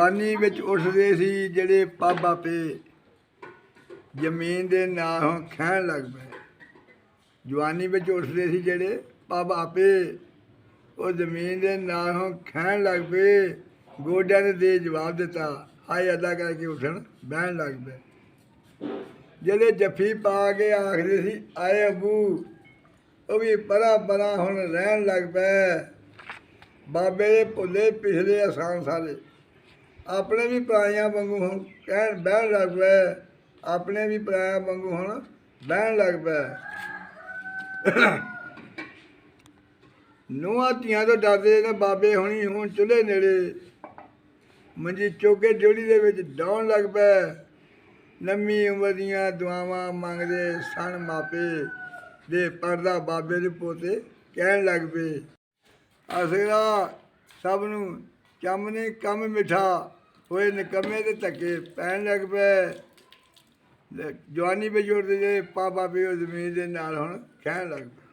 ਜਵਾਨੀ ਵਿੱਚ ਉੱਠਦੇ ਸੀ ਜਿਹੜੇ ਪੱਬ ਆਪੇ, ਜ਼ਮੀਨ ਦੇ ਨਾਲ ਹੁਣ ਖਹਿਣ ਲੱਗ ਪਏ। ਜਵਾਨੀ ਵਿੱਚ ਉੱਠਦੇ ਸੀ ਜਿਹੜੇ ਪੱਬ ਆਪੇ, ਉਹ ਜ਼ਮੀਨ ਦੇ ਨਾਲ ਹੁਣ ਖਹਿਣ ਲੱਗ ਪਏ। ਗੋਡਿਆਂ ਨੇ ਦੇ ਜਵਾਬ ਦਿੱਤਾ, ਹਾਏ ਅੱਲਾ ਕਰਕੇ ਉੱਠਣ ਬਹਿਣ ਲੱਗ ਪਏ। ਜਿਹੜੇ ਜੱਫੀ ਪਾ ਕੇ ਆਖਦੇ ਸੀ ਆਏ ਅੱਬੂ, ਉਹ ਵੀ ਪਰਾਂ ਪਰਾਂ ਹੁਣ ਰਹਿਣ ਲੱਗ ਪਏ। ਬਾਬੇ ਦੇ ਭੁੱਲੇ ਪਿਛਲੇ ਆਸਾਨ ਸਾਰੇ, ਆਪਣੇ ਵੀ ਪਰਾਇਆਂ ਵਾਂਗੂ ਹੁਣ ਕਹਿਣ ਬਹਿਣ ਲੱਗ ਪਏ। ਆਪਣੇ ਵੀ ਪਰਾਇਆਂ ਵਾਂਗੂ ਹੁਣ ਬਹਿਣ ਲੱਗ ਪਏ। ਨੂੰਹਾਂ ਧੀਆਂ ਤੋਂ ਡਰਦੇ ਨੇ ਬਾਬੇ ਹੁਣੀ ਹੁਣ ਚੁੱਲ੍ਹੇ ਨੇੜੇ, ਮੰਜੀ ਚੁੱਕ ਕੇ ਜੋੜੀ ਦੇ ਵਿੱਚ ਡਾਉਣ ਲੱਗ ਪਏ। ਲੰਮੀ ਉਮਰ ਦੀਆਂ ਦੁਆਵਾਂ ਮੰਗਦੇ ਸਨ ਮਾਪੇ, ਦੇ ਪਰਦਾ ਬਾਬੇ ਦੇ ਪੋਤੇ ਕਹਿਣ ਲੱਗ ਪਏ। ਅਸਰਾ ਸਭ ਨੂੰ ਚੰਮ ਨੇ ਕੰਮ ਮਿੱਠਾ, ਹੋਏ ਨਿਕੰਮੇ ਦੇ ਧੱਕੇ ਪੈਣ ਲੱਗ ਪਏ। ਜਵਾਨੀ ਵਿੱਚ ਉੱਠਦੇ ਜਿਹੜੇ ਪਾ ਬਾਬੇ ਉਹ ਜ਼ਮੀਨ ਦੇ ਨਾਲ ਹੁਣ ਕਹਿਣ ਲੱਗ ਪਏ।